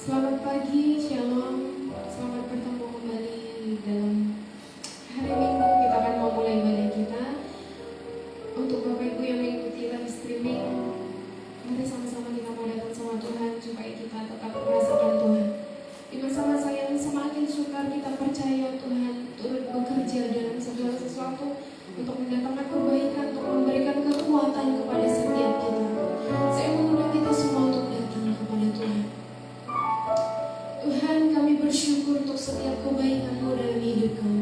Selamat pagi, Shalom. Selamat bertemu kembali dalam hari Minggu. Kita akan mau mulai ibadah kita. Untuk Bapak Ibu yang mengikuti live streaming, mari sama-sama kita mau datang sama Tuhan supaya kita tetap merasakan Tuhan. Di masa-masa yang semakin sukar, kita percaya Tuhan turut bekerja dalam segala sesuatu untuk mendatangkan perbaikan, untuk memberikan kekuatan kepada setiap kita. Saya mengundang kita semua untuk datang kepada Tuhan. Tuhan, kami bersyukur untuk setiap kebaikan-Mu dalam hidup kami.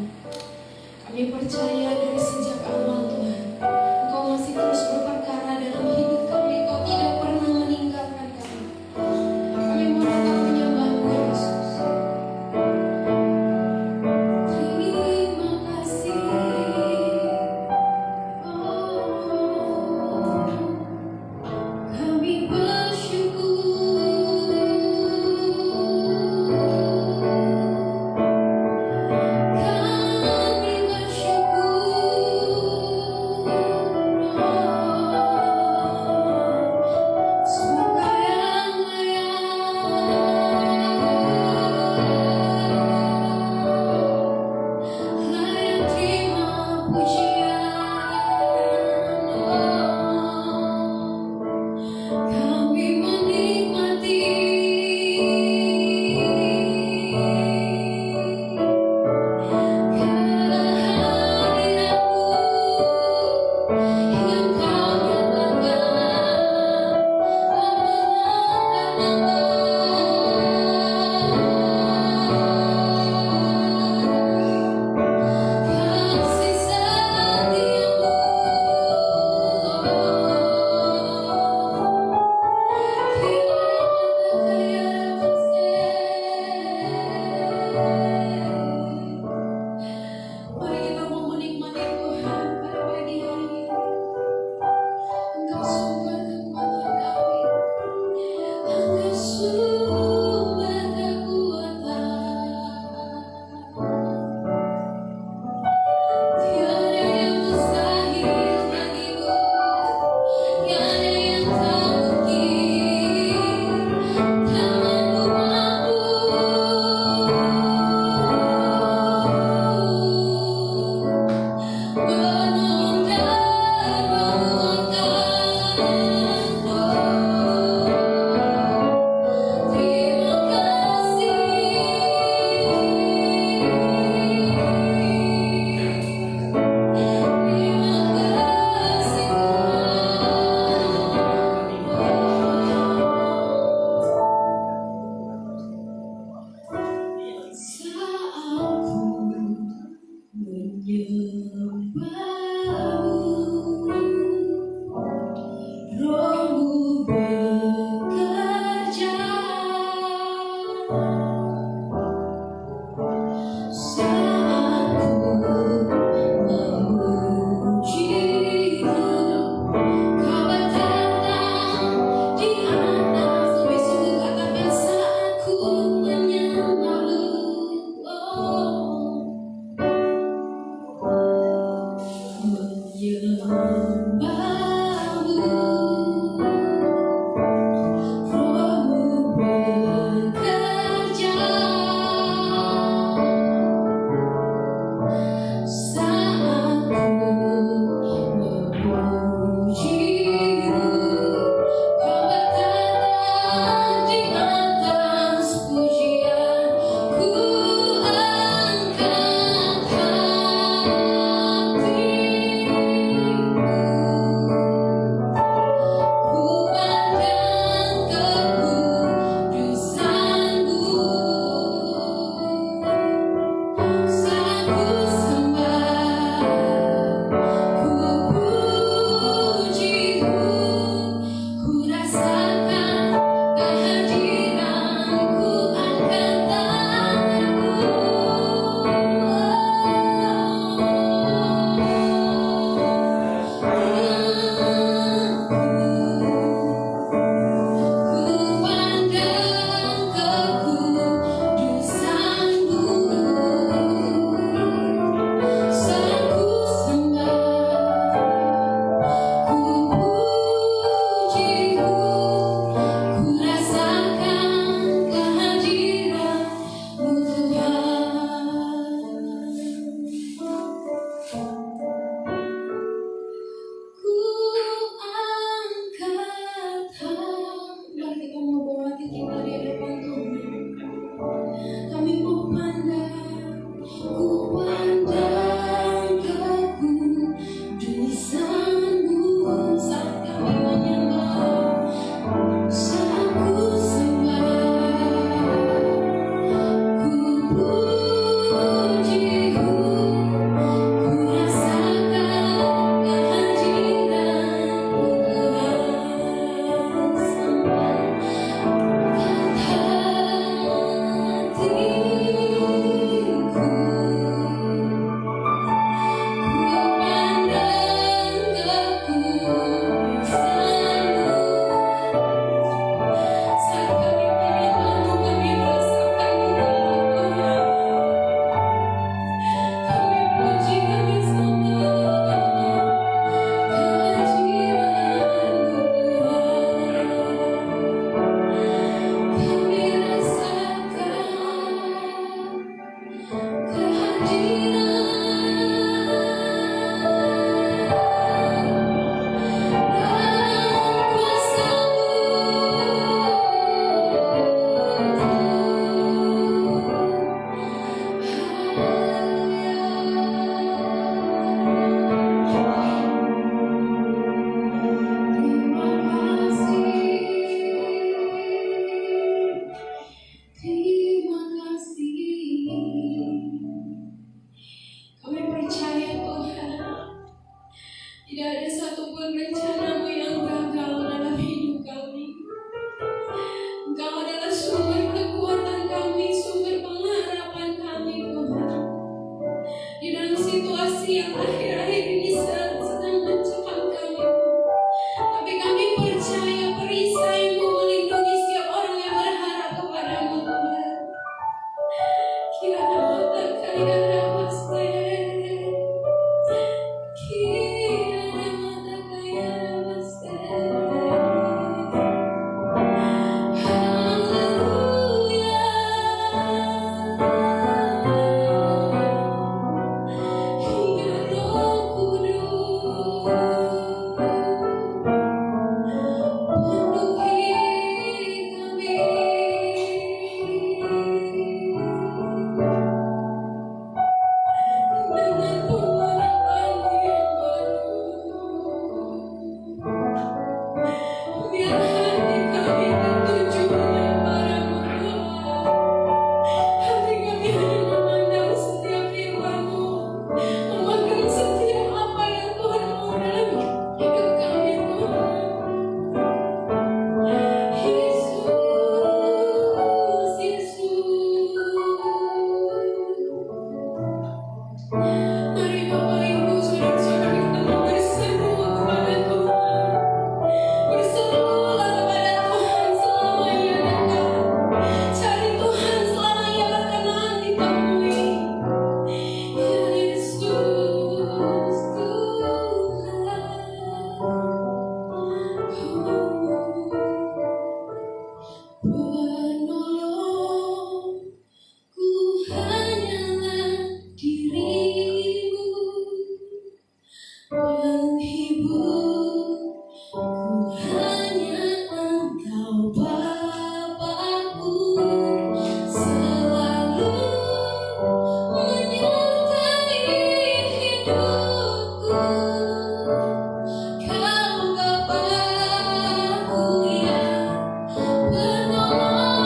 yang akhir-akhir ini sedang mencekam kami. Tapi kami percaya perisai-Mu melindungi setiap orang yang berharap kepadamu Tuhan. Kiranya mata kaya namaste. Kiranya mata kaya namaste. Mari Bapak Ibu saudara-saudara kita mau berseru kepada Tuhan. Berserulah kepada Tuhan selama Ia dekat. Cari Tuhan selama Ia berkenan ditemui. Ya Yesus Tuhan, penolong ku hanyalah dirimu, penghibur ku hanya Engkau Bapakku, selalu menyertai hidupku. Kau Bapakku yang penolong.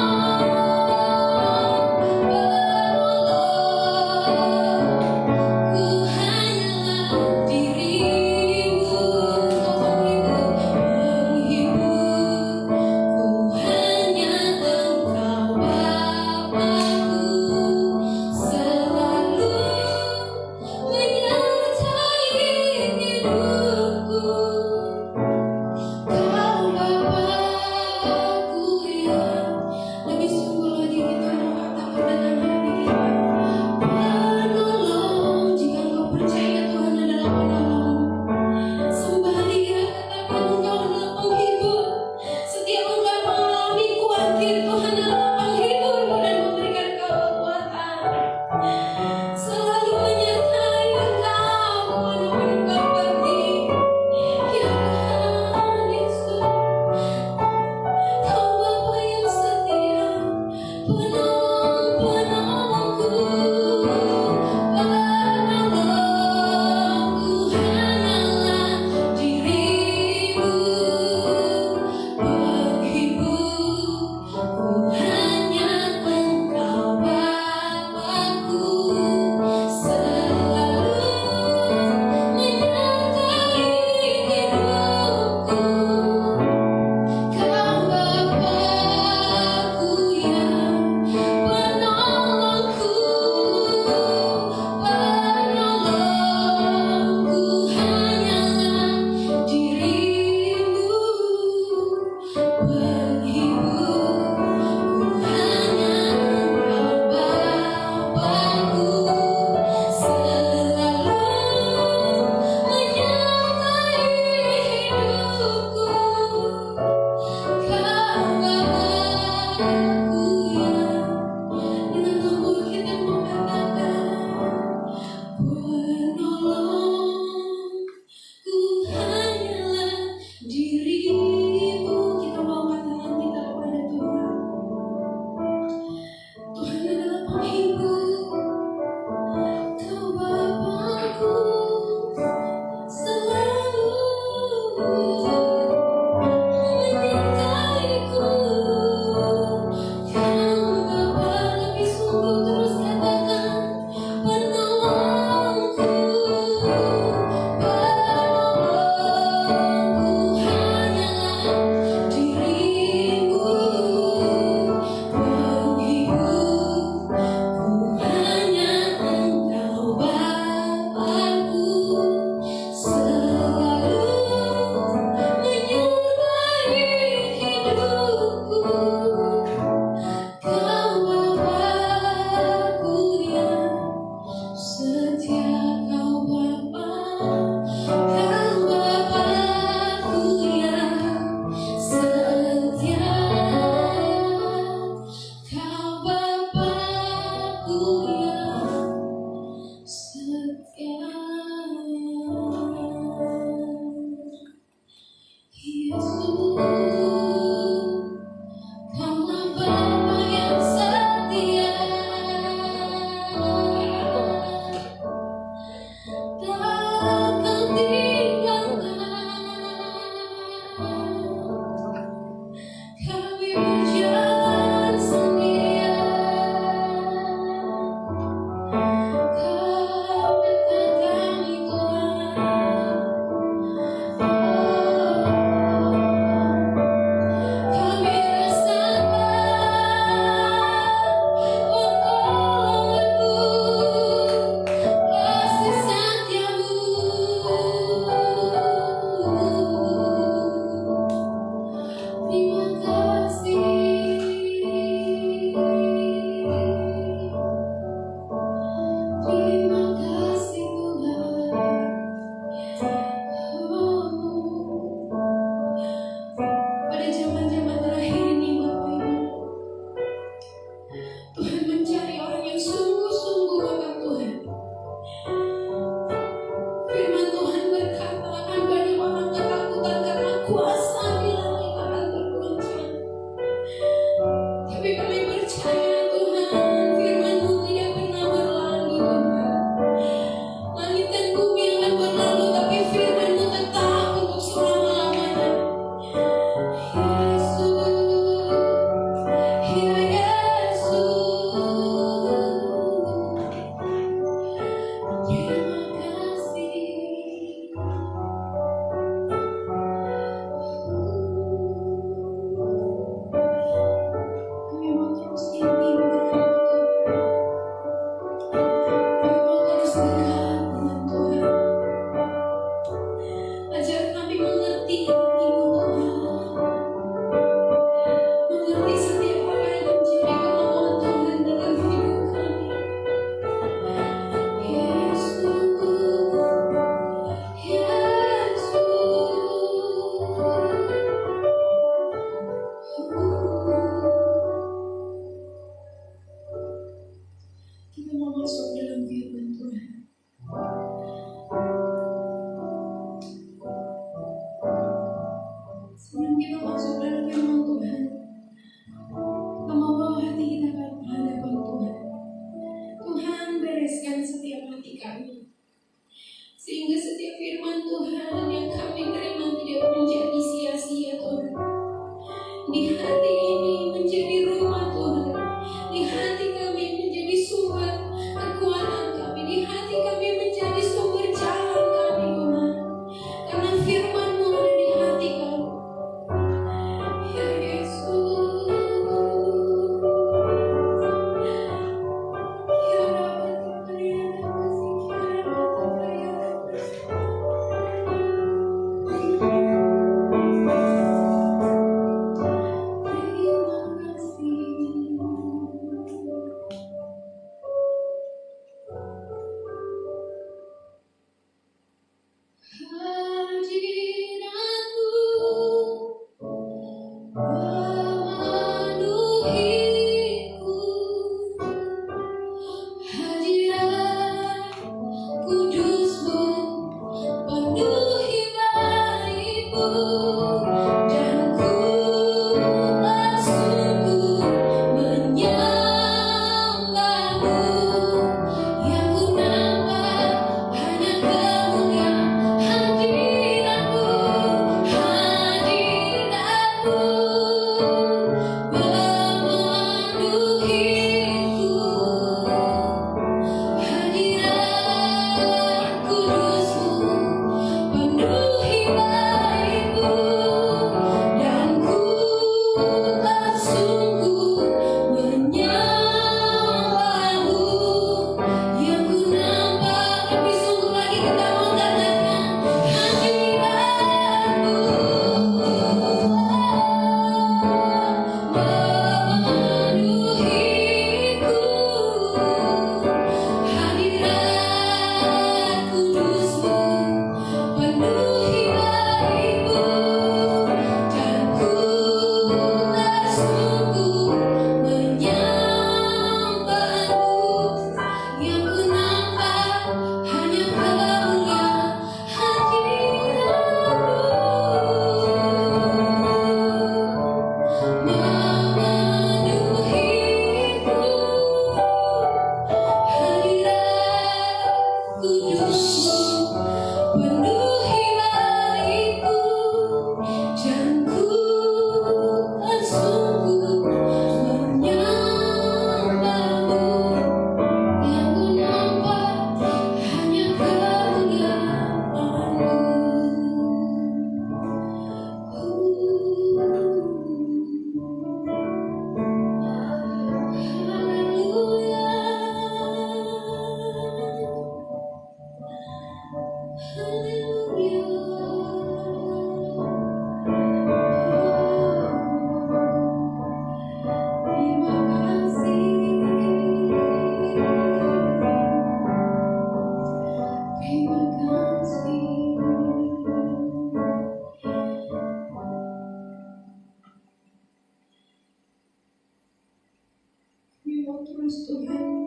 mau terus Tuhan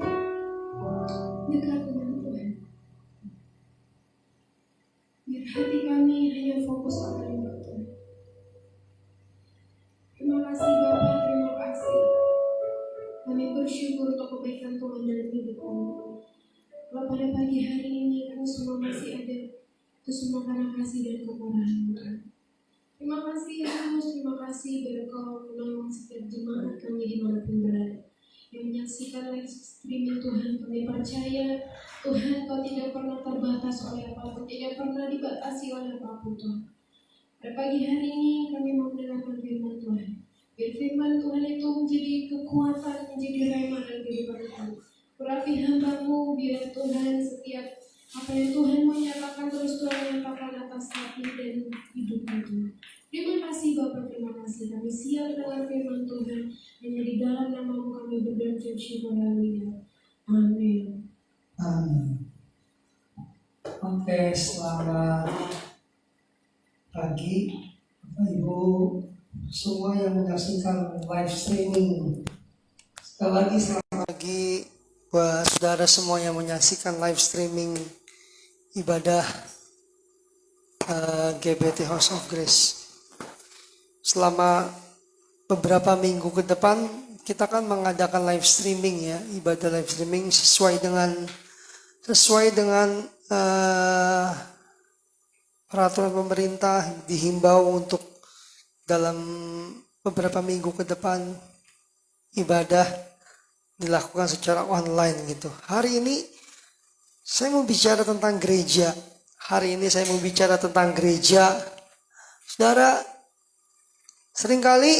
dekat dengan Tuhan. Biar hati kami hanya fokus kepada Engkau Tuhan. Terima kasih Bapa, terima kasih. Kami bersyukur untuk kebaikan Tuhan dalam hidup kami. Kalau pada pagi hari ini kami semua masih ada, itu semua karena kasih dan kemurahan Tuhan. Terima kasih Yesus, terima kasih biar Kau menolong setiap jemaat kami dimanapun berada. Yang menyaksikan live streaming Tuhan, kami percaya Tuhan Kau tidak pernah terbatas oleh apapun, tidak pernah dibatasi oleh apapun Tuhan. Pada pagi hari ini kami mau mendengarkan firman Tuhan. Biar firman Tuhan itu menjadi kekuatan, menjadi rema dalam kehidupan kami. Urapi hamba-Mu, biar Tuhan setiap apa yang Tuhan mau nyatakan terus Tuhan nyatakan atas hati dan hidup kami. Terima kasih Bapak, terima kasih. Kami siap dengan firman Tuhan. Hanya di dalam nama-Mu kami berdoa dan syukur. Haleluya. Amin. Amin. Oke, selamat pagi Bapak Ibu semua yang menyaksikan live streaming. Sekali lagi selamat pagi buat saudara semua yang menyaksikan live streaming ibadah GBT House of Grace. Selama beberapa minggu ke depan kita akan mengadakan live streaming ya, ibadah live streaming sesuai dengan peraturan pemerintah. Dihimbau untuk dalam beberapa minggu ke depan ibadah dilakukan secara online gitu. Hari ini saya mau bicara tentang gereja. Saudara, seringkali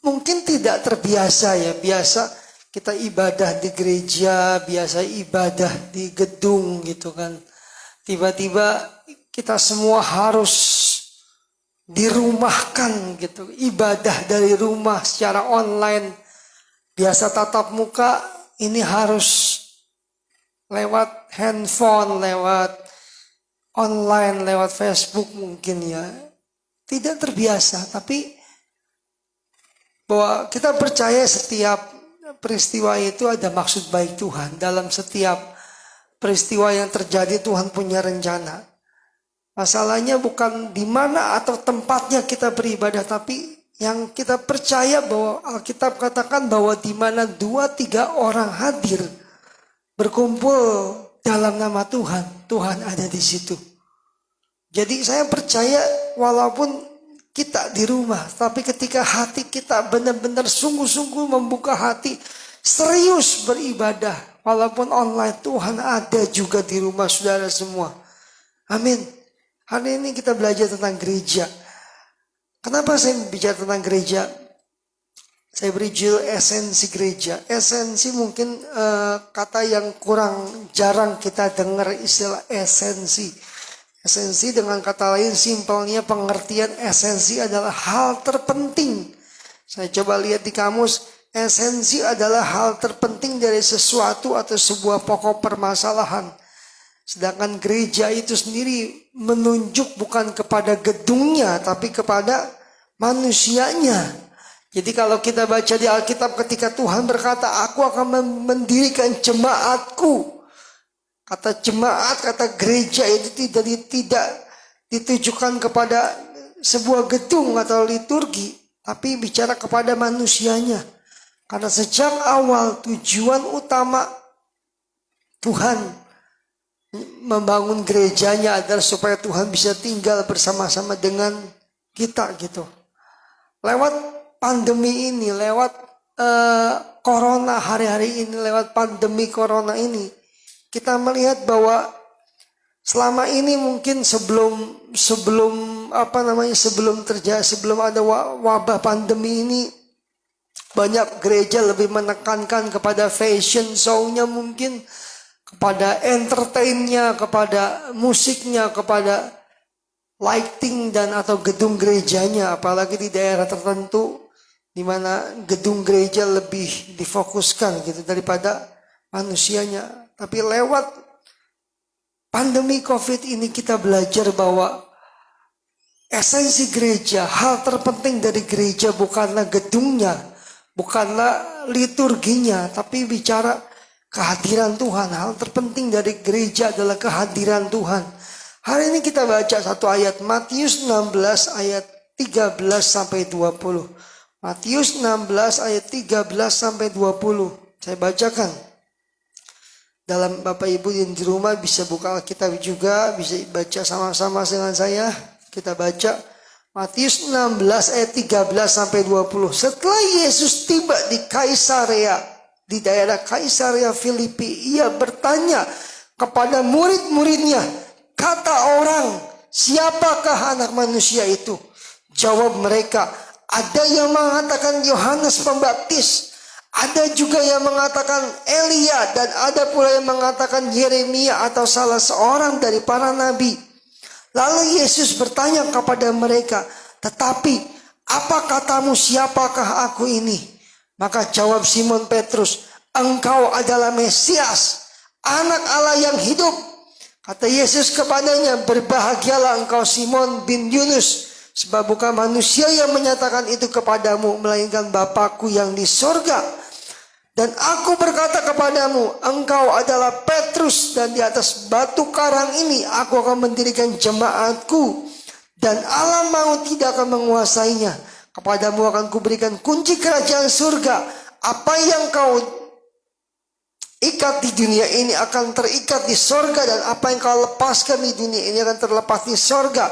mungkin tidak terbiasa ya. Biasa kita ibadah di gereja, biasa ibadah di gedung gitu kan. Tiba-tiba kita semua harus dirumahkan gitu. Ibadah dari rumah secara online. Biasa tatap muka, ini harus lewat handphone, lewat online, lewat Facebook mungkin ya. Tidak terbiasa, tapi bahwa kita percaya setiap peristiwa itu ada maksud baik Tuhan. Dalam setiap peristiwa yang terjadi Tuhan punya rencana. Masalahnya bukan di mana atau tempatnya kita beribadah, tapi yang kita percaya bahwa Alkitab katakan bahwa di mana 2-3 orang hadir berkumpul dalam nama Tuhan, Tuhan ada di situ. Jadi saya percaya walaupun kita di rumah, tapi ketika hati kita benar-benar sungguh-sungguh membuka hati, serius beribadah, walaupun online, Tuhan ada juga di rumah saudara semua. Amin. Hari ini kita belajar tentang gereja. Kenapa saya bicara tentang gereja? Saya beri judul esensi gereja. Esensi mungkin kata yang kurang jarang kita dengar istilah esensi. Esensi dengan kata lain simpelnya pengertian esensi adalah hal terpenting. Saya coba lihat di kamus, esensi adalah hal terpenting dari sesuatu atau sebuah pokok permasalahan. Sedangkan gereja itu sendiri menunjuk bukan kepada gedungnya tapi kepada manusianya. Jadi kalau kita baca di Alkitab ketika Tuhan berkata, aku akan mendirikan jemaatku. Kata jemaat, kata gereja itu tidak ditujukan kepada sebuah gedung atau liturgi, tapi bicara kepada manusianya. Karena sejak awal tujuan utama Tuhan membangun gerejanya adalah supaya Tuhan bisa tinggal bersama-sama dengan kita gitu. Lewat pandemi ini, lewat corona hari-hari ini, lewat pandemi corona ini, kita melihat bahwa selama ini mungkin sebelum ada wabah pandemi ini, banyak gereja lebih menekankan kepada fashion show-nya mungkin, kepada entertain-nya, kepada musiknya, kepada lighting dan atau gedung gerejanya, apalagi di daerah tertentu di mana gedung gereja lebih difokuskan gitu daripada manusianya. Tapi lewat pandemi COVID ini kita belajar bahwa esensi gereja, hal terpenting dari gereja bukanlah gedungnya, bukanlah liturginya, tapi bicara kehadiran Tuhan. Hal terpenting dari gereja adalah kehadiran Tuhan. Hari ini kita baca satu ayat, Matius 16 ayat 13 sampai 20. Matius 16 ayat 13 sampai 20. Saya bacakan. Dalam Bapak Ibu yang di rumah bisa buka Alkitab juga, bisa baca sama-sama dengan saya. Kita baca Matius 16 ayat 13 sampai 20. Setelah Yesus tiba di Kaisarea, di daerah Kaisarea Filipi, ia bertanya kepada murid-muridnya, kata orang, siapakah anak manusia itu? Jawab mereka, ada yang mengatakan Yohanes Pembaptis, ada juga yang mengatakan Elia, dan ada pula yang mengatakan Yeremia atau salah seorang dari para nabi. Lalu Yesus bertanya kepada mereka, tetapi apa katamu, siapakah aku ini? Maka jawab Simon Petrus, engkau adalah Mesias, anak Allah yang hidup. Kata Yesus kepadanya, berbahagialah engkau Simon bin Yunus, sebab bukan manusia yang menyatakan itu kepadamu, melainkan Bapakku yang di sorga. Dan aku berkata kepadamu, engkau adalah Petrus, dan di atas batu karang ini aku akan mendirikan jemaatku, dan alam maut tidak akan menguasainya. Kepadamu akan kuberikan kunci kerajaan surga. Apa yang kau ikat di dunia ini akan terikat di sorga, dan apa yang kau lepaskan di dunia ini akan terlepas di sorga.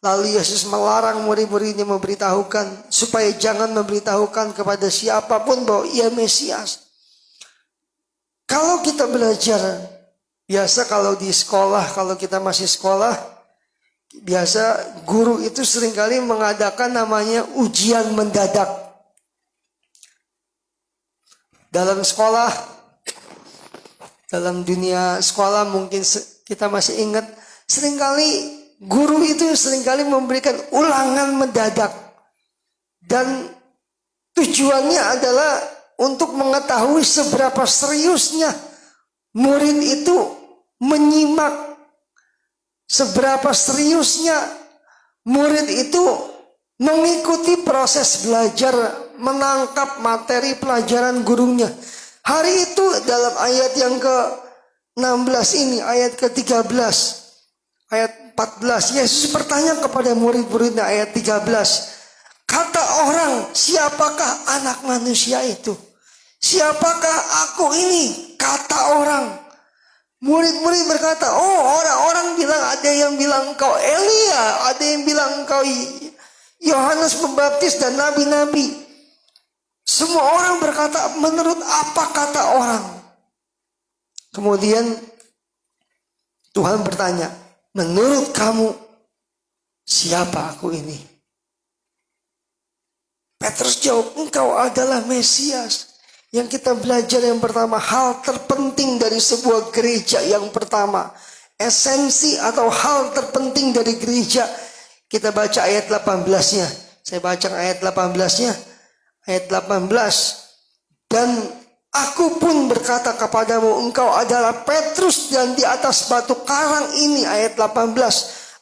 Lalu Yesus melarang murid-muridnya memberitahukan, supaya jangan memberitahukan kepada siapapun bahwa ia Mesias. Kalau kita belajar, biasa kalau di sekolah, kalau kita masih sekolah, biasa guru itu seringkali mengadakan namanya ujian mendadak. Dalam sekolah, dalam dunia sekolah mungkin kita masih ingat, seringkali guru itu seringkali memberikan ulangan mendadak. Dan tujuannya adalah untuk mengetahui seberapa seriusnya murid itu menyimak, seberapa seriusnya murid itu mengikuti proses belajar, menangkap materi pelajaran gurunya. Hari itu dalam ayat yang ke-16 ini, ayat ke-13, ayat 14, Yesus bertanya kepada murid-muridnya, ayat 13, kata orang, siapakah anak manusia itu? Siapakah aku ini? Kata orang. Murid-murid berkata, oh, orang-orang bilang, ada yang bilang engkau Elia, ada yang bilang engkau Yohanes Pembaptis dan nabi-nabi. Semua orang berkata, menurut apa kata orang? Kemudian Tuhan bertanya, menurut kamu siapa aku ini? Petrus jawab, engkau adalah Mesias. Yang kita belajar yang pertama, hal terpenting dari sebuah gereja yang pertama, esensi atau hal terpenting dari gereja. Kita baca ayat 18-nya. Saya baca ayat 18-nya. Ayat 18. Dan aku pun berkata kepadamu, engkau adalah Petrus, dan di atas batu karang ini, ayat 18,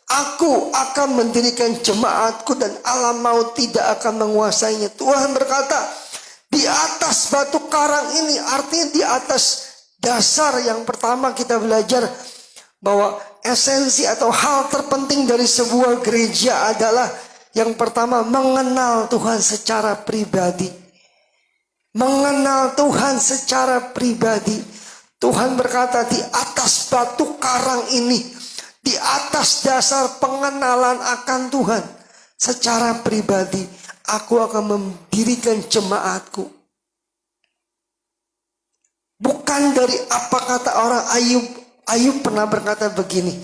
aku akan mendirikan jemaatku, dan alam maut tidak akan menguasainya. Tuhan berkata, di atas batu karang ini, artinya di atas dasar yang pertama kita belajar bahwa esensi atau hal terpenting dari sebuah gereja adalah yang pertama, mengenal Tuhan secara pribadi. Mengenal Tuhan secara pribadi. Tuhan berkata, di atas batu karang ini, di atas dasar pengenalan akan Tuhan secara pribadi, aku akan mendirikan jemaatku. Bukan dari apa kata orang. Ayub pernah berkata begini.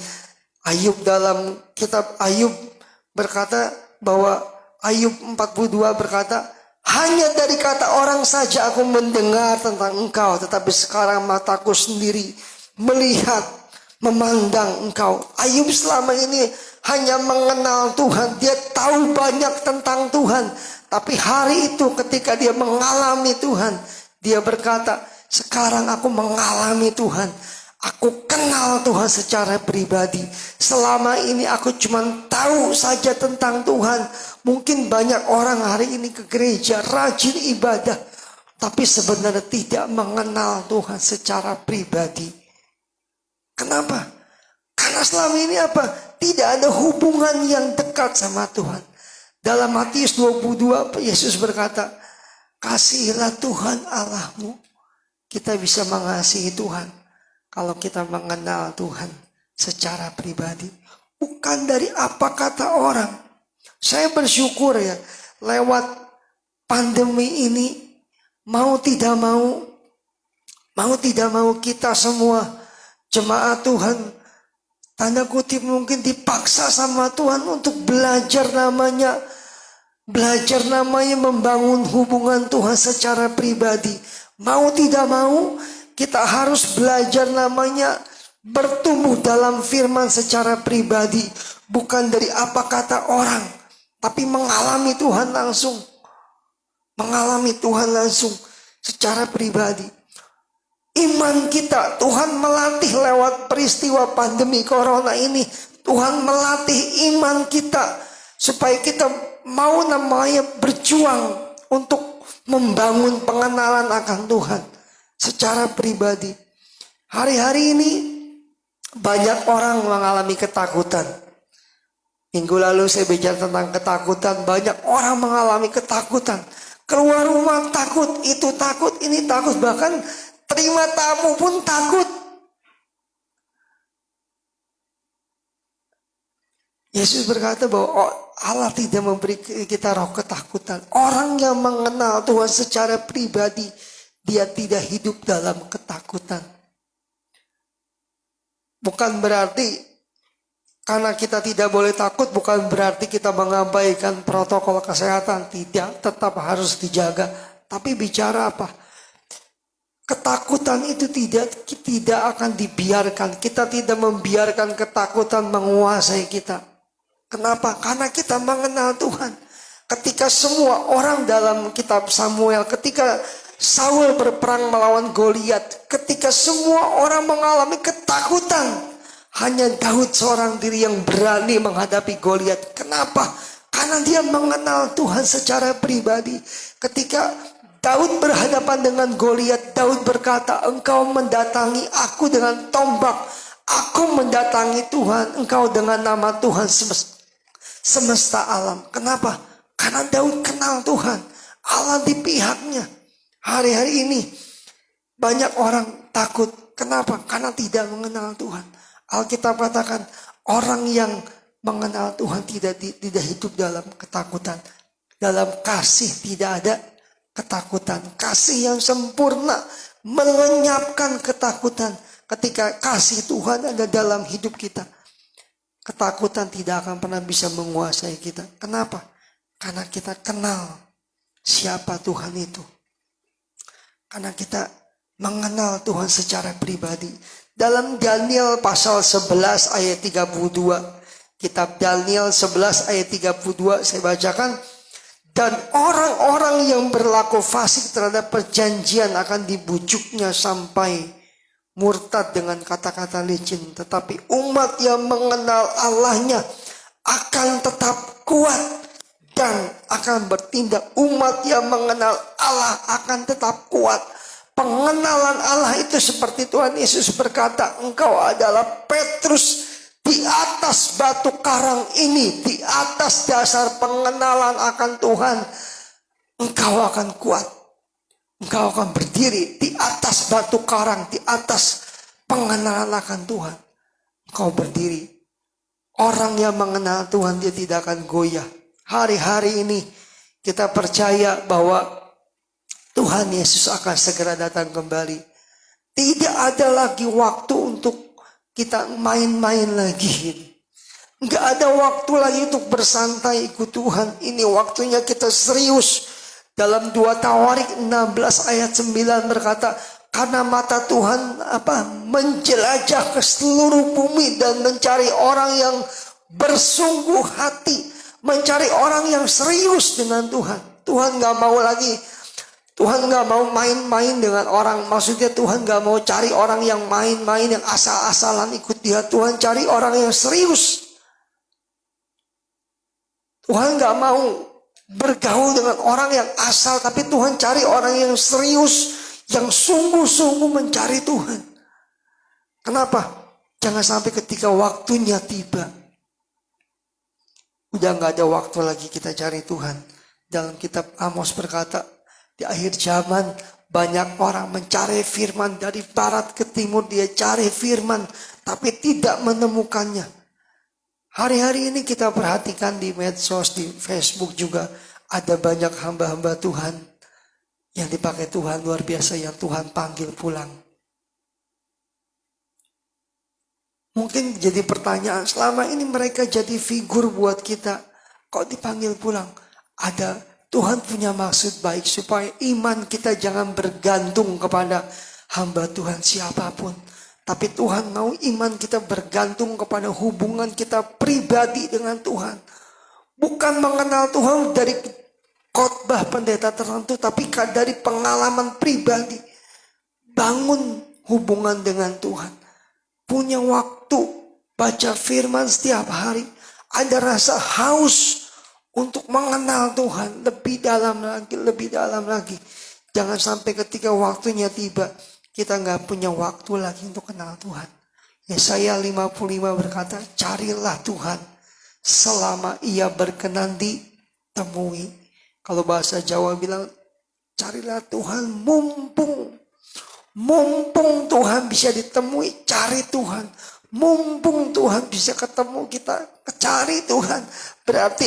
Ayub dalam kitab Ayub berkata bahwa Ayub 42 berkata, hanya dari kata orang saja aku mendengar tentang engkau, tetapi sekarang mataku sendiri melihat, memandang engkau. Ayub selama ini hanya mengenal Tuhan, dia tahu banyak tentang Tuhan. Tapi hari itu ketika dia mengalami Tuhan, dia berkata, sekarang aku mengalami Tuhan. Aku kenal Tuhan secara pribadi. Selama ini aku cuma tahu saja tentang Tuhan. Mungkin banyak orang hari ini ke gereja, rajin ibadah, tapi sebenarnya tidak mengenal Tuhan secara pribadi. Kenapa? Karena selama ini apa? Tidak ada hubungan yang dekat sama Tuhan. Dalam Matius 22 Yesus berkata, kasihilah Tuhan Allahmu. Kita bisa mengasihi Tuhan kalau kita mengenal Tuhan secara pribadi. Bukan dari apa kata orang. Saya bersyukur ya, lewat pandemi ini, mau tidak mau kita semua jemaat Tuhan, tanda kutip mungkin dipaksa sama Tuhan untuk belajar namanya membangun hubungan Tuhan secara pribadi. Mau tidak mau kita harus belajar namanya bertumbuh dalam firman secara pribadi. Bukan dari apa kata orang, tapi mengalami Tuhan langsung. Mengalami Tuhan langsung secara pribadi. Iman kita, Tuhan melatih lewat peristiwa pandemi corona ini. Tuhan melatih iman kita supaya kita mau namanya berjuang untuk membangun pengenalan akan Tuhan secara pribadi. Hari-hari ini banyak orang mengalami ketakutan. Minggu lalu saya bicara tentang ketakutan. Banyak orang mengalami ketakutan. Keluar rumah takut, itu takut, ini takut. Bahkan terima tamu pun takut. Yesus berkata bahwa Allah tidak memberi kita roh ketakutan. Orang yang mengenal Tuhan secara pribadi, dia tidak hidup dalam ketakutan. Bukan berarti karena kita tidak boleh takut, bukan berarti kita mengabaikan protokol kesehatan. Tidak, tetap harus dijaga. Tapi bicara apa? Ketakutan itu tidak akan dibiarkan. Kita tidak membiarkan ketakutan menguasai kita. Kenapa? Karena kita mengenal Tuhan. Ketika semua orang dalam kitab Samuel, ketika Saul berperang melawan Goliat, ketika semua orang mengalami ketakutan, hanya Daud seorang diri yang berani menghadapi Goliat. Kenapa? Karena dia mengenal Tuhan secara pribadi. Ketika Daud berhadapan dengan Goliat, Daud berkata, engkau mendatangi aku dengan tombak, aku mendatangi Tuhan, engkau dengan nama Tuhan semesta alam. Kenapa? Karena Daud kenal Tuhan, Allah di pihaknya. Hari-hari ini banyak orang takut. Kenapa? Karena tidak mengenal Tuhan. Alkitab katakan orang yang mengenal Tuhan tidak hidup dalam ketakutan. Dalam kasih tidak ada ketakutan. Kasih yang sempurna melenyapkan ketakutan. Ketika kasih Tuhan ada dalam hidup kita, ketakutan tidak akan pernah bisa menguasai kita. Kenapa? Karena kita kenal siapa Tuhan itu. Karena kita mengenal Tuhan secara pribadi. Dalam Daniel pasal 11 ayat 32. Kitab Daniel 11 ayat 32 saya bacakan. Dan orang-orang yang berlaku fasik terhadap perjanjian akan dibujuknya sampai murtad dengan kata-kata licin. Tetapi umat yang mengenal Allahnya akan tetap kuat dan akan bertindak. Umat yang mengenal Allah akan tetap kuat. Pengenalan Allah itu seperti Tuhan Yesus berkata, engkau adalah Petrus, di atas batu karang ini, di atas dasar pengenalan akan Tuhan, engkau akan kuat. Engkau akan berdiri di atas batu karang, di atas pengenalan akan Tuhan. Engkau berdiri. Orang yang mengenal Tuhan dia tidak akan goyah. Hari-hari ini kita percaya bahwa Tuhan Yesus akan segera datang kembali. Tidak ada lagi waktu untuk kita main-main lagi. Enggak ada waktu lagi untuk bersantai ikut Tuhan. Ini waktunya kita serius. Dalam 2 Tawarik 16 ayat 9 berkata, karena mata Tuhan menjelajah ke seluruh bumi dan mencari orang yang bersungguh hati, mencari orang yang serius dengan Tuhan. Tuhan gak mau lagi. Tuhan gak mau main-main dengan orang. Maksudnya Tuhan gak mau cari orang yang main-main, yang asal-asalan ikut dia. Tuhan cari orang yang serius. Tuhan gak mau bergaul dengan orang yang asal, tapi Tuhan cari orang yang serius, yang sungguh-sungguh mencari Tuhan. Kenapa? Jangan sampai ketika waktunya tiba, udah gak ada waktu lagi kita cari Tuhan. Dalam kitab Amos berkata, di akhir zaman banyak orang mencari firman, dari barat ke timur dia cari firman, tapi tidak menemukannya. Hari-hari ini kita perhatikan di medsos, di Facebook juga ada banyak hamba-hamba Tuhan yang dipakai Tuhan luar biasa, yang Tuhan panggil pulang. Mungkin jadi pertanyaan, selama ini mereka jadi figur buat kita, kok dipanggil pulang? Ada, Tuhan punya maksud baik supaya iman kita jangan bergantung kepada hamba Tuhan siapapun. Tapi Tuhan mau iman kita bergantung kepada hubungan kita pribadi dengan Tuhan. Bukan mengenal Tuhan dari khotbah pendeta tertentu, tapi dari pengalaman pribadi. Bangun hubungan dengan Tuhan. Punya waktu baca firman setiap hari. Ada rasa haus untuk mengenal Tuhan lebih dalam lagi, lebih dalam lagi. Jangan sampai ketika waktunya tiba, kita nggak punya waktu lagi untuk kenal Tuhan. Yesaya 55 berkata, carilah Tuhan selama ia berkenan ditemui. Kalau bahasa Jawa bilang, carilah Tuhan mumpung. Mumpung Tuhan bisa ditemui, cari Tuhan. Mumpung Tuhan bisa ketemu kita, cari Tuhan. Berarti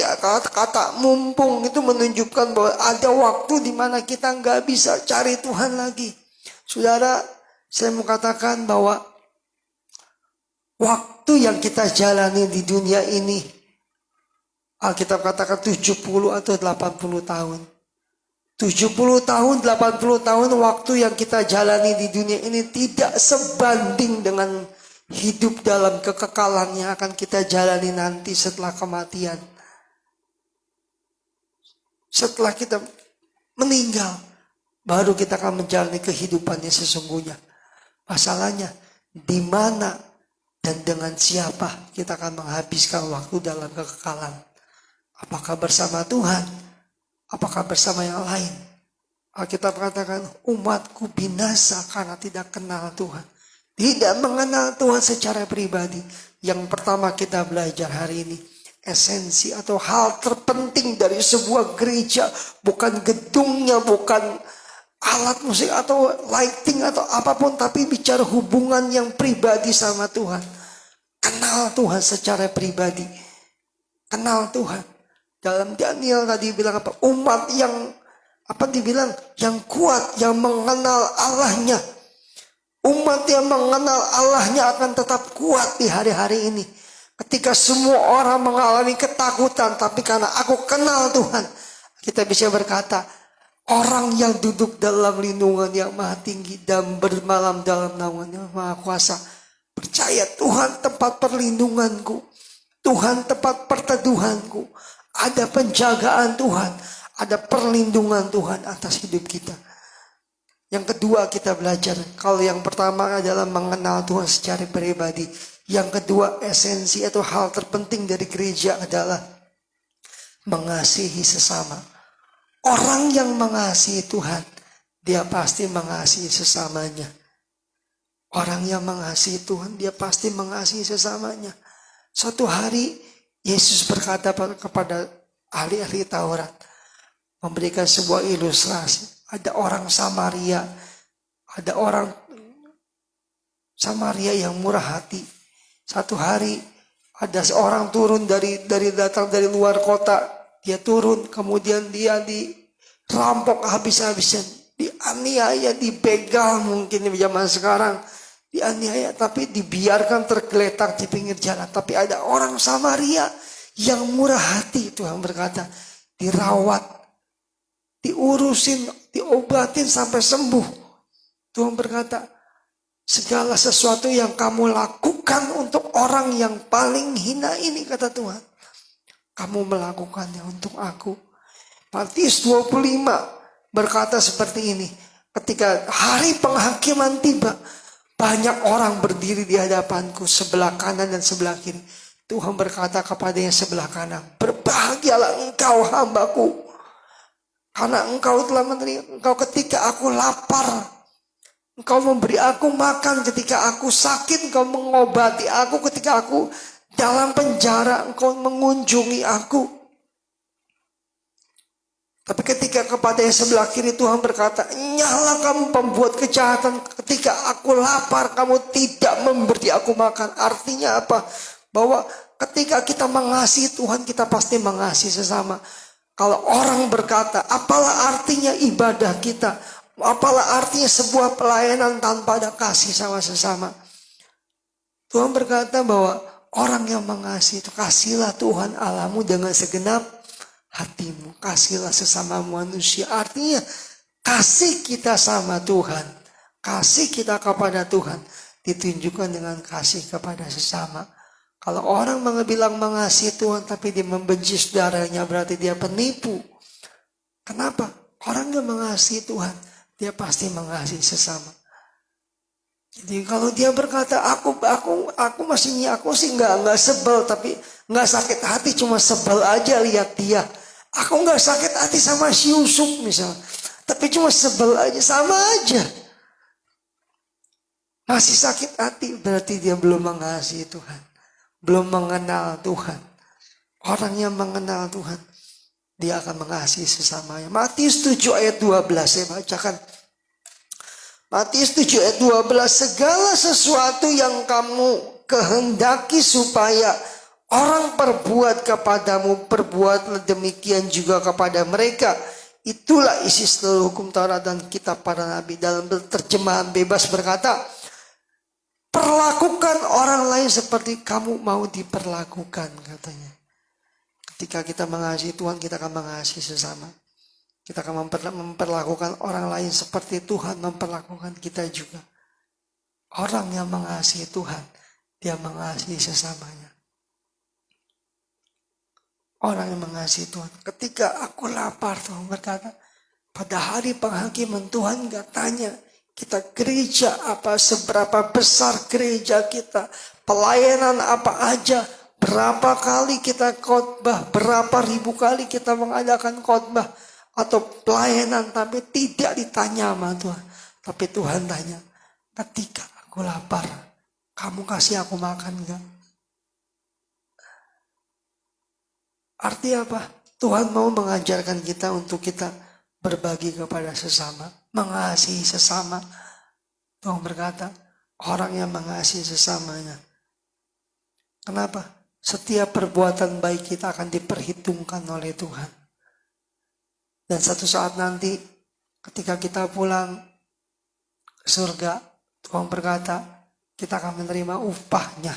kata mumpung itu menunjukkan bahwa ada waktu di mana kita nggak bisa cari Tuhan lagi. Saudara, saya mau katakan bahwa waktu yang kita jalani di dunia ini, Alkitab katakan 70 atau 80 tahun. 70 tahun, 80 tahun waktu yang kita jalani di dunia ini tidak sebanding dengan hidup dalam kekekalan yang akan kita jalani nanti setelah kematian. Setelah kita meninggal, baru kita akan menjalani kehidupan yang sesungguhnya. Masalahnya, di mana dan dengan siapa kita akan menghabiskan waktu dalam kekekalan? Apakah bersama Tuhan? Apakah bersama yang lain? Alkitab katakan, umatku binasa karena tidak kenal Tuhan. Tidak mengenal Tuhan secara pribadi. Yang pertama kita belajar hari ini, esensi atau hal terpenting dari sebuah gereja, bukan gedungnya, bukan alat musik atau lighting atau apapun, tapi bicara hubungan yang pribadi sama Tuhan. Kenal Tuhan secara pribadi. Kenal Tuhan. Dalam Daniel tadi bilang apa? Umat yang dibilang yang kuat, yang mengenal Allahnya. Umat yang mengenal Allahnya akan tetap kuat di hari-hari ini. Ketika semua orang mengalami ketakutan, tapi karena aku kenal Tuhan, kita bisa berkata, orang yang duduk dalam lindungan yang maha tinggi dan bermalam dalam naungan yang maha kuasa, percaya Tuhan tempat perlindunganku, Tuhan tempat perteduhanku. Ada penjagaan Tuhan, ada perlindungan Tuhan atas hidup kita. Yang kedua kita belajar, kalau yang pertama adalah mengenal Tuhan secara pribadi. Yang kedua, esensi atau hal terpenting dari gereja adalah mengasihi sesama. Orang yang mengasihi Tuhan, dia pasti mengasihi sesamanya. Orang yang mengasihi Tuhan, dia pasti mengasihi sesamanya. Suatu hari Yesus berkata kepada ahli-ahli Taurat, memberikan sebuah ilustrasi. Ada orang Samaria, ada orang Samaria yang murah hati. Satu hari ada seorang turun datang dari luar kota. Dia turun, kemudian dia dirampok habis-habisan, dianiaya, dibegal mungkin di zaman sekarang. Dianiaya, tapi dibiarkan tergeletak di pinggir jalan. Tapi ada orang Samaria yang murah hati, Tuhan berkata, dirawat, diurusin, diobatin sampai sembuh. Tuhan berkata, segala sesuatu yang kamu lakukan untuk orang yang paling hina ini, kata Tuhan, kamu melakukannya untuk aku. Matius 25 berkata seperti ini, ketika hari penghakiman tiba, banyak orang berdiri di hadapanku, sebelah kanan dan sebelah kiri. Tuhan berkata kepada yang sebelah kanan, berbahagialah engkau hambaku. Karena engkau telah menerima, engkau ketika aku lapar, engkau memberi aku makan, ketika aku sakit, engkau mengobati aku, ketika aku dalam penjara, engkau mengunjungi aku. Tapi ketika kepada yang sebelah kiri Tuhan berkata, nyala kamu pembuat kejahatan, ketika aku lapar kamu tidak memberi aku makan. Artinya apa? Bahwa ketika kita mengasihi Tuhan, kita pasti mengasihi sesama. Kalau orang berkata, apalah artinya ibadah kita? Apalah artinya sebuah pelayanan tanpa ada kasih sama sesama? Tuhan berkata bahwa orang yang mengasihi itu, kasihlah Tuhan Allahmu dengan segenap hatimu. Kasihlah sesama manusia. Artinya kasih kita sama Tuhan, kasih kita kepada Tuhan ditunjukkan dengan kasih kepada sesama. Kalau orang bilang mengasihi Tuhan tapi dia membenci saudaranya, berarti dia penipu. Kenapa? Orang yang mengasihi Tuhan, dia pasti mengasihi sesama. Jadi kalau dia berkata aku sih nggak sebel, tapi nggak sakit hati, cuma sebel aja lihat dia. Aku nggak sakit hati sama si Yusuf misalnya, tapi cuma sebel aja, sama aja. Masih sakit hati, berarti dia belum mengasihi Tuhan, belum mengenal Tuhan. Orang yang mengenal Tuhan, dia akan mengasihi sesamanya. Matius 7 ayat 12 saya bacakan. Matius 7 ayat 12, segala sesuatu yang kamu kehendaki supaya orang perbuat kepadamu, perbuatlah demikian juga kepada mereka. Itulah isi seluruh hukum Taurat dan kitab para nabi. Dalam terjemahan bebas berkata, perlakukan orang lain seperti kamu mau diperlakukan, katanya. Ketika kita mengasihi Tuhan, kita akan mengasihi sesama. Kita akan memperlakukan orang lain seperti Tuhan memperlakukan kita juga. Orang yang mengasihi Tuhan, dia mengasihi sesamanya. Orang yang mengasihi Tuhan. Ketika aku lapar, Tuhan berkata, pada hari penghakiman Tuhan gak tanya kita gereja apa, seberapa besar gereja kita, pelayanan apa aja, berapa kali kita khotbah, berapa ribu kali kita mengadakan khotbah atau pelayanan, tapi tidak ditanya sama Tuhan. Tapi Tuhan tanya, ketika aku lapar, kamu kasih aku makan gak? Artinya apa? Tuhan mau mengajarkan kita untuk kita berbagi kepada sesama, mengasihi sesama. Tuhan berkata, orang yang mengasihi sesamanya. Kenapa? Setiap perbuatan baik kita akan diperhitungkan oleh Tuhan. Dan satu saat nanti ketika kita pulang ke surga, Tuhan berkata, kita akan menerima upahnya,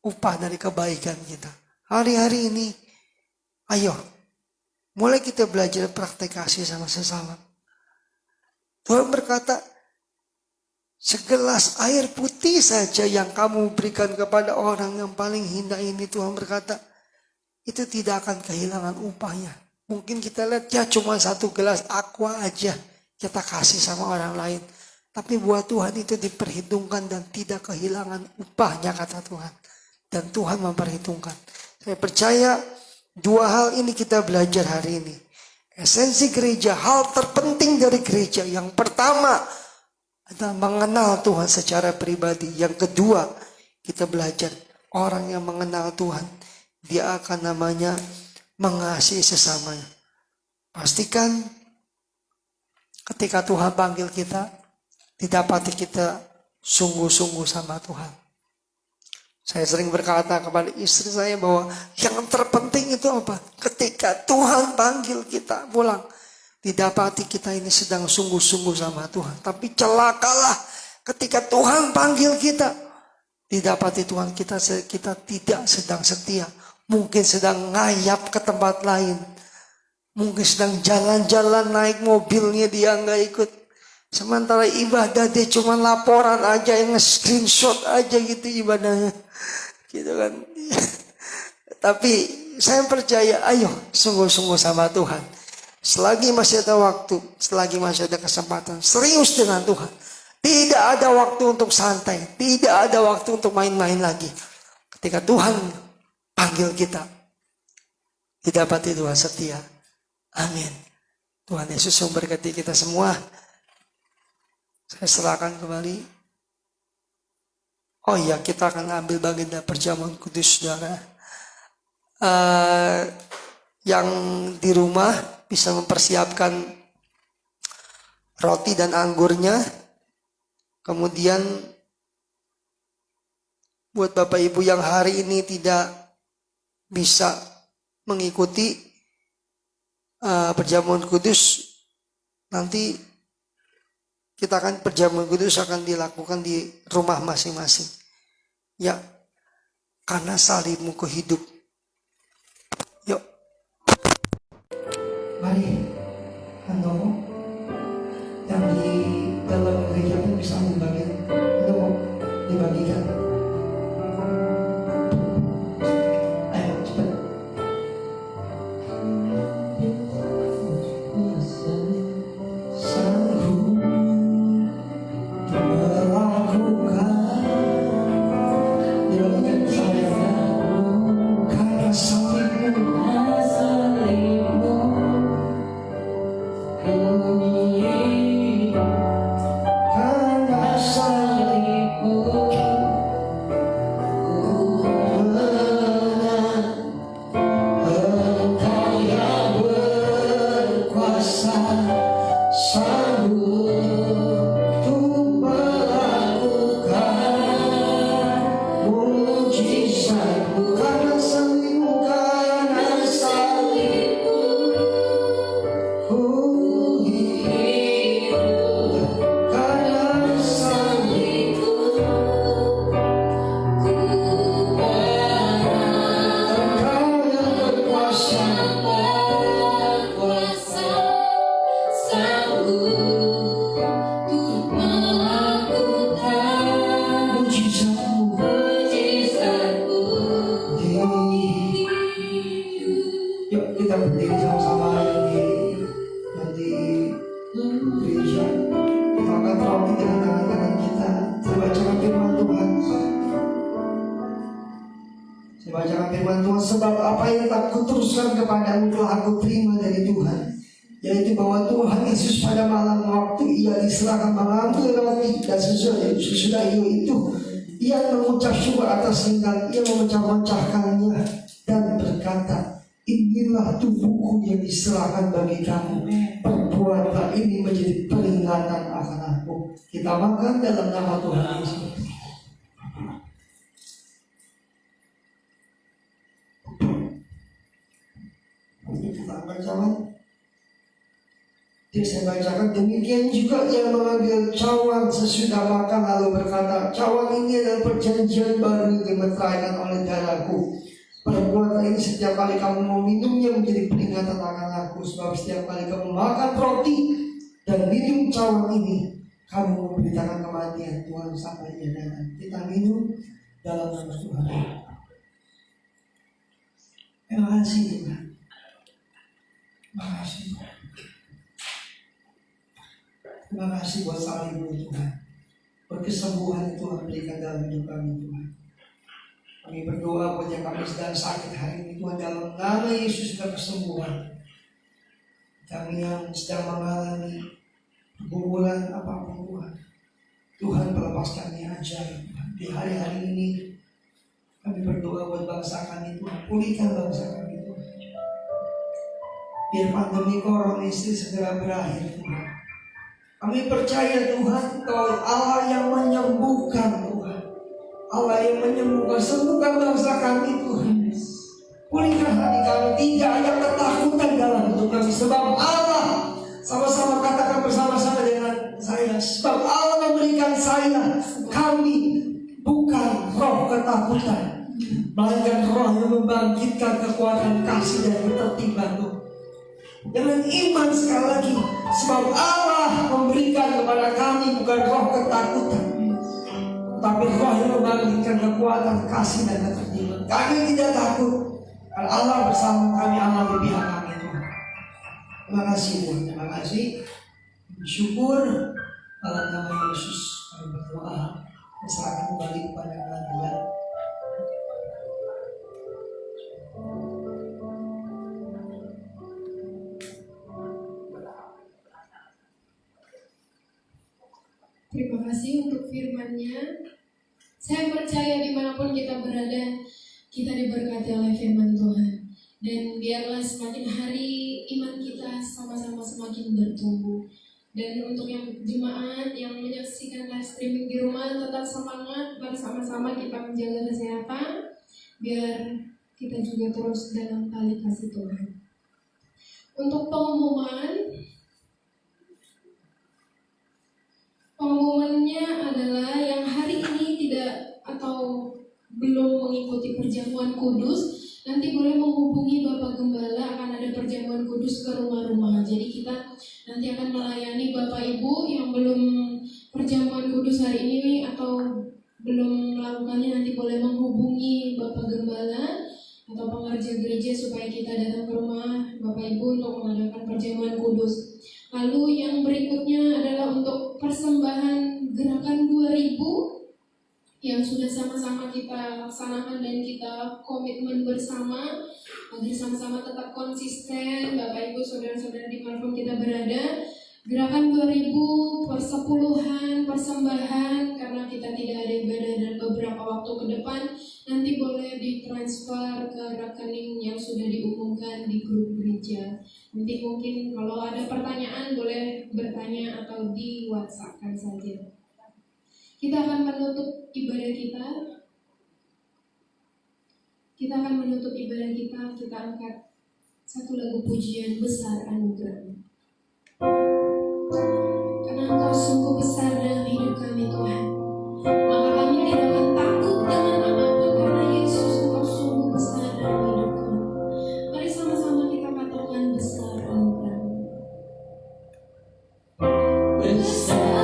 upah dari kebaikan kita. Hari-hari ini, ayo, mulai kita belajar praktek kasih sama sesama. Tuhan berkata, segelas air putih saja yang kamu berikan kepada orang yang paling hina ini, Tuhan berkata, itu tidak akan kehilangan upahnya. Mungkin kita lihat ya cuma satu gelas aqua aja kita kasih sama orang lain. Tapi buat Tuhan itu diperhitungkan dan tidak kehilangan upahnya, kata Tuhan. Dan Tuhan memperhitungkan. Saya percaya dua hal ini kita belajar hari ini. Esensi gereja, hal terpenting dari gereja. Yang pertama adalah mengenal Tuhan secara pribadi. Yang kedua, kita belajar orang yang mengenal Tuhan, dia akan namanya mengasihi sesamanya. Pastikan ketika Tuhan panggil kita, didapati kita sungguh-sungguh sama Tuhan. Saya sering berkata kepada istri saya bahwa yang terpenting itu apa? Ketika Tuhan panggil kita pulang, didapati kita ini sedang sungguh-sungguh sama Tuhan. Tapi celakalah ketika Tuhan panggil kita, didapati Tuhan kita tidak sedang setia. Mungkin sedang ngayap ke tempat lain. Mungkin sedang jalan-jalan naik mobilnya dia nggak ikut. Sementara ibadah dia cuma laporan aja, yang screenshot aja gitu ibadahnya. Gitu kan. Tapi saya percaya, ayo sungguh-sungguh sama Tuhan. Selagi masih ada waktu, selagi masih ada kesempatan, serius dengan Tuhan. Tidak ada waktu untuk santai, tidak ada waktu untuk main-main lagi. Ketika Tuhan panggil kita, didapati Tuhan setia. Amin. Tuhan Yesus memberkati kita semua. Saya serahkan kembali. Oh iya, kita akan ambil bagian dari perjamuan kudus, saudara. Yang di rumah bisa mempersiapkan roti dan anggurnya. Kemudian buat Bapak Ibu yang hari ini tidak bisa mengikuti perjamuan kudus, nanti perjamuan kudus akan dilakukan di rumah masing-masing. Ya, karena salibmu ku hidup. Yuk, mari, Handomo, yang di dalam gereja pun bisa membagikan. Handomo, dibagikan. Ayo, cepat. Yuk kita berdiri sama-sama yang di gereja. Kita akan roti dengan tangan-tangan kita. Saya bacakan firman Tuhan. Saya bacakan firman Tuhan. Sebab apa yang tak kuteruskan kepadamu telah aku terima dari Tuhan, yaitu bahwa Tuhan Yesus pada malam waktu ia diserahkan mengambil roti, dan sesudah itu ia mengucap syukur atasnya dan ia memecah-mecahkannya dan berkata, inilah tubuhku yang diserahkan bagi kamu. Perbuatlah ini menjadi peringatan akan aku. Kita makan dalam nama Tuhan Yesus. Kita bacakan. Jadi saya bacakan, demikian juga ia mengambil cawan sesudah makan lalu berkata, cawan ini adalah perjanjian baru yang dimeteraikan oleh darahku. Perbuatlah ini setiap kali kamu meminumnya menjadi peringatan akan aku. Sebab setiap kali kamu makan roti dan minum cawan ini, kamu memberitakan kematian Tuhan sampai ia datang. Kita minum dalam nama Tuhan. Terima kasih Tuhan. Terima kasih. Terima kasih buat salibmu Tuhan. Berkesembuhan Tuhan berikan dalam hidup kami Tuhan. Kami berdoa buat yang kami sedang sakit hari ini Tuhan, dalam nama Yesus berkesembuhan. Kami yang sedang mengalami pergumulan apapun Tuhan, Tuhan melepaskan kami ajar Tuhan. Di hari-hari ini kami berdoa buat bangsa kami Tuhan, pulihkan bangsa kami Tuhan. Biar pandemi corona ini segera berakhir Tuhan. Kami percaya Tuhan, Kau Allah yang menyembuhkan Tuhan. Allah yang menyembuhkan, sembuhkan bangsa kami Tuhan. Pulihkan hati kami, tidak ada ketakutan dalam hidup kami. Sebab Allah, sama-sama katakan bersama-sama dengan saya, sebab Allah memberikan kami bukan roh ketakutan, melainkan roh yang membangkitkan kekuatan kasih dan ketertiban Tuhan. Dengan iman sekali lagi, sebab Allah memberikan kepada kami bukan roh ketakutan, tapi roh yang membangkitkan kekuatan kasih dan ketertiban. Kami tidak takut, karena Allah bersama kami, Allah di pihak kami Tuhan. Terima kasih Tuhan, terima kasih. Syukur dalam nama Yesus kami berdoa. Serahkan kembali kepada Tuhan. Terima kasih untuk firman-Nya. Saya percaya dimanapun kita berada, kita diberkati oleh firman Tuhan. Dan biarlah semakin hari iman kita sama-sama semakin bertumbuh. Dan untuk yang jemaat yang menyaksikan live streaming di rumah, tetap semangat, bersama-sama kita menjaga kesehatan, biar kita juga terus dalam tali kasih Tuhan. Untuk pengumumannya adalah yang hari ini tidak atau belum mengikuti perjamuan kudus, nanti boleh menghubungi Bapak Gembala, akan ada perjamuan kudus ke rumah-rumah. Jadi kita nanti akan melayani Bapak Ibu yang belum perjamuan kudus hari ini atau belum melakukannya, nanti boleh menghubungi Bapak Gembala atau pengerja gereja supaya kita datang ke rumah Bapak Ibu untuk mengadakan perjamuan kudus. Lalu yang berikutnya adalah untuk persembahan gerakan 2000 yang sudah sama-sama kita laksanakan dan kita komitmen bersama agar sama-sama tetap konsisten, Bapak Ibu, saudara-saudara dimanapun kita berada. Gerakan 2000 persepuluhan, persembahan, karena kita tidak ada ibadah dan beberapa waktu ke depan, nanti boleh ditransfer ke rekening yang sudah diumumkan di grup gereja. Nanti mungkin kalau ada pertanyaan boleh bertanya atau di WhatsApp-kan saja. Kita akan menutup ibadah kita. Kita angkat satu lagu pujian, Besar Anugerah. Karena Engkau sungguh besar dalam hidup kami Tuhan, maka kami tidak akan takut dengan apapun, karena Yesus Engkau sungguh besar dalam hidup kami. Mari sama-sama kita katakan besar anugerah. Besar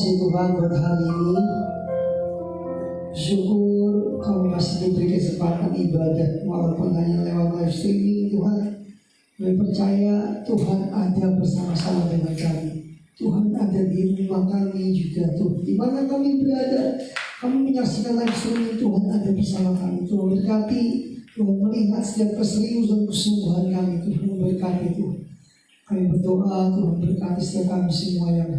Tuhan buat hari ini. Syukur kami masih diberi kesempatan ibadah walaupun hanya lewat live streaming. Tuhan, kami percaya Tuhan ada bersama-sama dengan kami. Tuhan ada di rumah kami juga Tuhan. Di mana kami berada, kami menyaksikan live streaming, Tuhan ada bersama kami. Tuhan berkati, Tuhan melihat setiap keseriusan kesungguhan kami. Tuhan berkati Tuhan. Kami berdoa Tuhan berkati setiap kami semua yang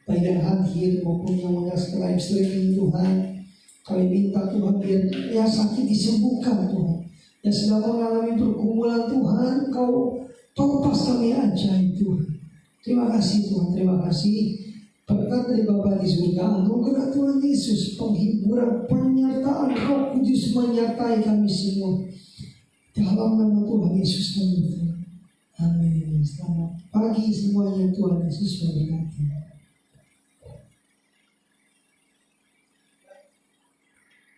baik yang hadir maupun yang menyaksikan live streaming Tuhan. Kami minta Tuhan biar yang sakit disembuhkan Tuhan. Yang sedang mengalami pergumulan Tuhan, Kau lepas kami ajaib Tuhan. Terima kasih Tuhan, terima kasih. Berkat dari Bapa di surga, anugerah Tuhan Yesus, penghiburan, penyertaan Roh Kudus menyertai kami semua. Dalam nama Tuhan Yesus kami berdoa. Amin. Selamat pagi semuanya, Tuhan Yesus memberkati.